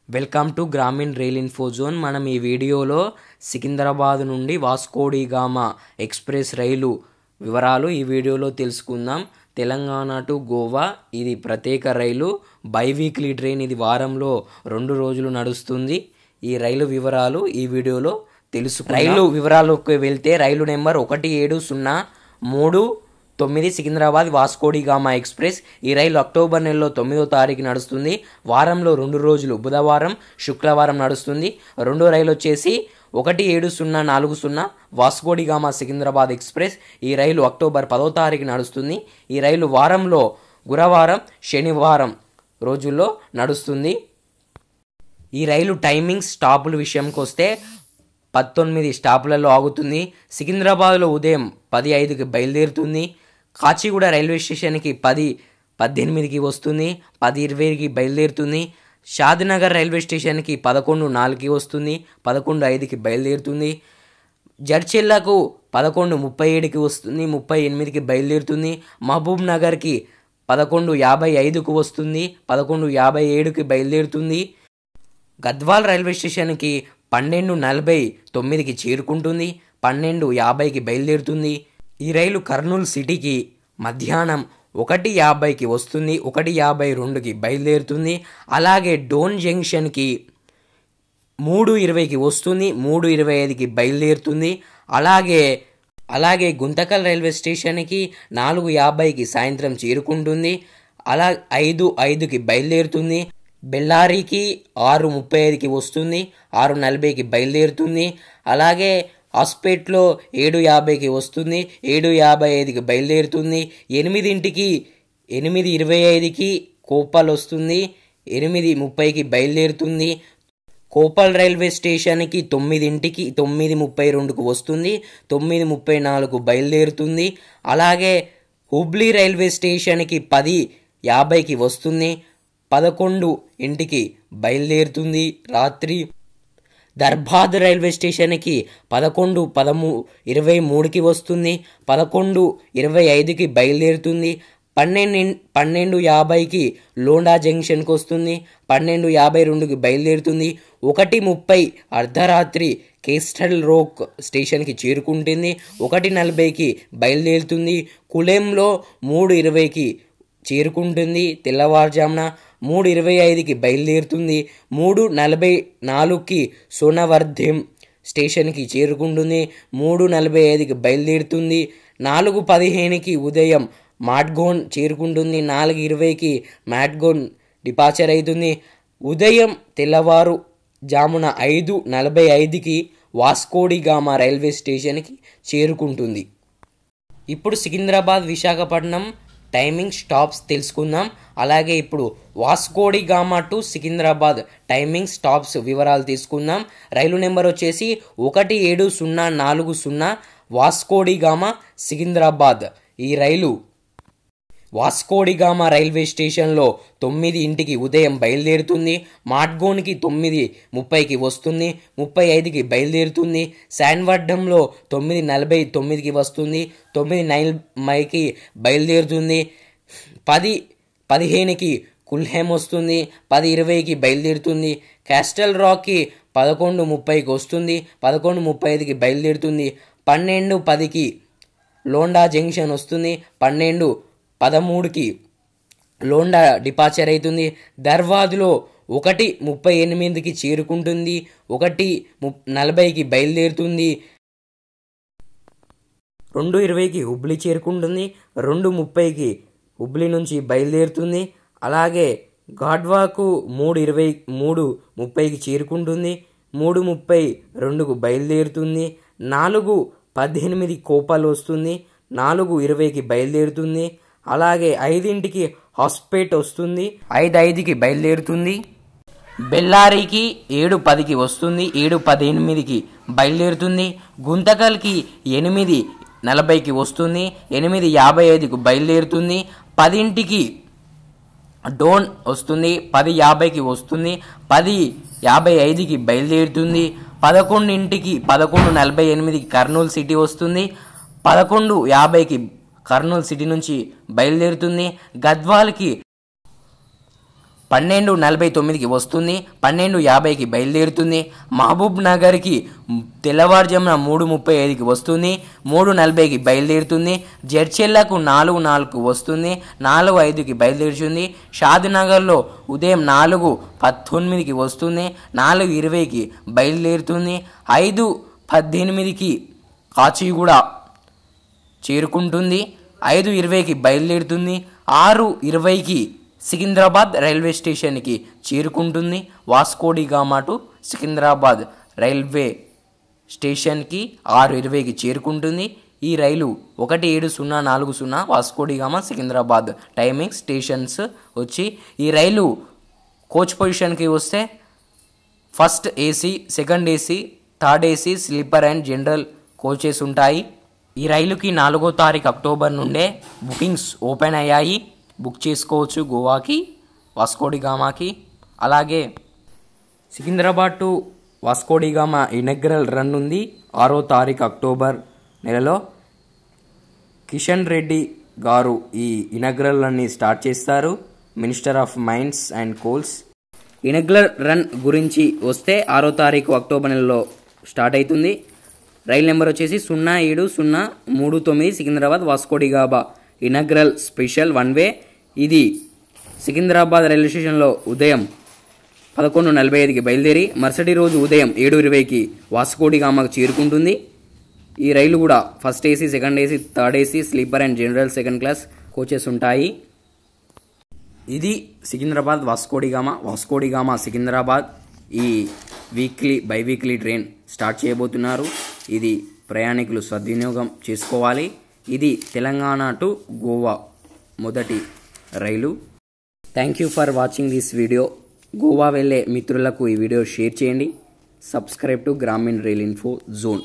Welcome to Grameen rail info zone. మనం ఈ వీడియోలో సికింద్రాబాద్ నుండి వాస్కోడి గామా ఎక్స్ప్రెస్ రైలు వివరాలు ఈ వీడియోలో తెలుసుకుందాం. తెలంగాణ టు గోవా ఇది ప్రత్యేక రైలు, బైవీక్లీ ట్రైన్. ఇది వారంలో 2 రోజులు నడుస్తుంది. ఈ రైలు వివరాలు ఈ వీడియోలో తెలుసుకుందాం. రైలు వివరాలకు వెళ్తే రైలు number 1703 Secunderabad Vasco da Gama express. ఈ రైలు అక్టోబర్ నెలలో 9వ తారీఖు నడుస్తుంది. వారంలో 2 రోజులు బుధవారం శుక్రవారం నడుస్తుంది. రెండో రైలు వచ్చేసి 1740 వాస్కోడి గామా సికింద్రాబాద్ ఎక్స్ప్రెస్. ఈ రైలు అక్టోబర్ 10వ తారీఖు నడుస్తుంది. ఈ రైలు వారంలో గురువారం శనివారం రోజుల్లో నడుస్తుంది. ఈ రైలు టైమింగ్స్ స్టాపుల విషయంకి వస్తే 19 స్టాపులలో ఆగుతుంది. సికింద్రాబాద్లో ఉదయం 10:05కి బయలుదేరుతుంది. కాచిగూడ రైల్వే స్టేషన్కి 10:18కి వస్తుంది. 10:20కి బయలుదేరుతుంది. షాద్నగర్ రైల్వే స్టేషన్కి 11:04కి వస్తుంది. 11:05కి బయలుదేరుతుంది. జడ్చెల్లకు 11:37కి వస్తుంది. 38కి బయలుదేరుతుంది. మహబూబ్ నగర్కి 11:55కు వస్తుంది. 11:57కి బయలుదేరుతుంది. గద్వాల్ రైల్వే స్టేషన్కి 12:49కి చేరుకుంటుంది. 12:50కి బయలుదేరుతుంది. ఈ రైలు కర్నూలు సిటీకి మధ్యాహ్నం 1:50కి వస్తుంది. 1:52కి బయలుదేరుతుంది. అలాగే డోన్ జంక్షన్కి 3:20కి వస్తుంది. 3:25కి బయలుదేరుతుంది. అలాగే గుంతకల్ రైల్వే స్టేషన్కి 4:50కి సాయంత్రం చేరుకుంటుంది. 5:05కి బయలుదేరుతుంది. బెల్లారికి 6:35కి వస్తుంది. 6:40కి బయలుదేరుతుంది. అలాగే హాస్పేట్లో 7:50కి వస్తుంది. 7:55కి బయలుదేరుతుంది. 8:25కి కోపల్ వస్తుంది. 8:30కి బయలుదేరుతుంది. కోపల్ రైల్వే స్టేషన్కి 9కి 9:32కు వస్తుంది. 9:34కు బయలుదేరుతుంది. అలాగే హుబ్లీ రైల్వే స్టేషన్కి 10:50కి వస్తుంది. 11కి బయలుదేరుతుంది రాత్రి. ధర్బాద్ రైల్వే స్టేషన్కి 11:23కి వస్తుంది. 11:25కి బయలుదేరుతుంది. 12:50కి లోండా జంక్షన్కి వస్తుంది. 12:52కి బయలుదేరుతుంది. 1:30 అర్ధరాత్రి కేస్టల్ రోక్ స్టేషన్కి చేరుకుంటుంది. 1:40కి బయలుదేరుతుంది. కులెంలో 3:20కి చేరుకుంటుంది. తెల్లవారుజామున 3:25కి బయలుదేరుతుంది. 3:44కి సోనవర్ధెం స్టేషన్కి చేరుకుంటుంది. 3:45కి బయలుదేరుతుంది. 4:15కి ఉదయం మాడ్గోన్ చేరుకుంటుంది. 4:20కి మాడ్గోన్ డిపార్చర్ అవుతుంది. ఉదయం తెల్లవారు జామున 5:45కి వాస్కోడి గామా రైల్వే స్టేషన్కి చేరుకుంటుంది. ఇప్పుడు సికింద్రాబాద్ విశాఖపట్నం టైమింగ్ స్టాప్స్ తెలుసుకుందాం. అలాగే ఇప్పుడు Vasco da Gama to Secunderabad timing stops వివరాలు తీసుకుందాం. రైలు నెంబర్ వచ్చేసి 1740 వాస్కోడి గామా సికింద్రాబాద్. ఈ రైలు వాస్కోడి గామా రైల్వే స్టేషన్లో 9కి ఉదయం బయలుదేరుతుంది. మాడ్గోన్కి 9:30కి వస్తుంది. 35కి బయలుదేరుతుంది. శాన్వర్డంలో 9:49కి వస్తుంది. 9:09కి బయలుదేరుతుంది. 10:15కి కుల్హెమ్ వస్తుంది. 10:20కి బయలుదేరుతుంది. క్యాస్టల్ రాక్కి 11:30కి వస్తుంది. 11:35కి బయలుదేరుతుంది. 12:10కి లోండా జంక్షన్ వస్తుంది. 12:13కి లోండా డిపార్చర్ అవుతుంది. ధర్వాద్లో 1:38కి చేరుకుంటుంది. 1:40కి బయలుదేరుతుంది. 2:20కి హుబ్లీ చేరుకుంటుంది. 2:30కి హుబ్లీ నుంచి బయలుదేరుతుంది. అలాగే గాడ్వాకు 3:30కి చేరుకుంటుంది. 3:32కు బయలుదేరుతుంది. 4:18 కోపల్ వస్తుంది. 4:20కి బయలుదేరుతుంది. అలాగే 5కి హాస్పేట్ వస్తుంది. 5:05కి బయలుదేరుతుంది. బెల్లారికి 7:10కి వస్తుంది. 7:18కి బయలుదేరుతుంది. గుంతకల్కి 8:40కి వస్తుంది. 8:55కి బయలుదేరుతుంది. 10కి డోన్ వస్తుంది. 10:50కి వస్తుంది. 10:55కి బయలుదేరుతుంది. 11కి 11:48కి కర్నూలు సిటీ వస్తుంది. 11:50కి కర్నూలు సిటీ నుంచి బయలుదేరుతుంది. గద్వాల్కి 12:49కి వస్తుంది, 12:50కి బయలుదేరుతుంది. మహబూబ్ నగర్కి తెల్లవారుజామున 3:35కి వస్తుంది, 3:40కి బయలుదేరుతుంది. జడ్చెల్లకు 4:04కు వస్తుంది, 4:05కి బయలుదేరుతుంది. షాద్నగర్లో ఉదయం 4:19కి వస్తుంది, 4:20కి బయలుదేరుతుంది. 5:18కి కాచిగూడ చేరుకుంటుంది, 5:20కి బయలుదేరుతుంది. 6:20కి సికింద్రాబాద్ రైల్వే స్టేషన్కి చేరుకుంటుంది. వాస్కోడిగామా టు సికింద్రాబాద్ రైల్వే స్టేషన్కి 6:20కి చేరుకుంటుంది. ఈ రైలు 17:40 వాస్కోడిగామా సికింద్రాబాద్ టైమింగ్ స్టేషన్స్ వచ్చి ఈ రైలు కోచ్ పొజిషన్కి వస్తే first AC, second AC, third AC, sleeper and general coaches ఉంటాయి. ఈ రైలుకి 4వ తారీఖు అక్టోబర్ నుండే బుకింగ్స్ ఓపెన్ అయ్యాయి. బుక్ చేసుకోవచ్చు గోవాకి, వాస్కోడిగామాకి. అలాగే Secunderabad to Vasco da Gama inaugural run ఉంది 6వ తారీఖు అక్టోబర్ నెలలో. కిషన్ రెడ్డి గారు ఈ ఇనాగ్రల్ రన్ని స్టార్ట్ చేస్తారు, minister of mines and coals. Inaugural run గురించి వస్తే 6వ తారీఖు అక్టోబర్ నెలలో స్టార్ట్ అవుతుంది. రైలు నెంబర్ వచ్చేసి 07-039 Secunderabad Vasco da Gama inaugural special one way. ఇది సికింద్రాబాద్ రైల్వే స్టేషన్లో ఉదయం 11:45కి బయలుదేరి మరుసటి రోజు ఉదయం 7:20కి వాస్కోడిగామాకు చేరుకుంటుంది. ఈ రైలు కూడా first AC, second AC, third AC, sleeper and general second class coaches ఉంటాయి. ఇది సికింద్రాబాద్ వాస్కోడిగామా సికింద్రాబాద్ ఈ బైవీక్లీ ట్రైన్ స్టార్ట్ చేయబోతున్నారు. ఇది ప్రయాణికులు సద్వినియోగం చేసుకోవాలి. ఇది తెలంగాణ టు గోవా మొదటి రైలు. Thank you for watching this video. Goa వెళ్ళే మిత్రులకు ఈ వీడియో షేర్ చేయండి. Subscribe to Grameena rail info zone.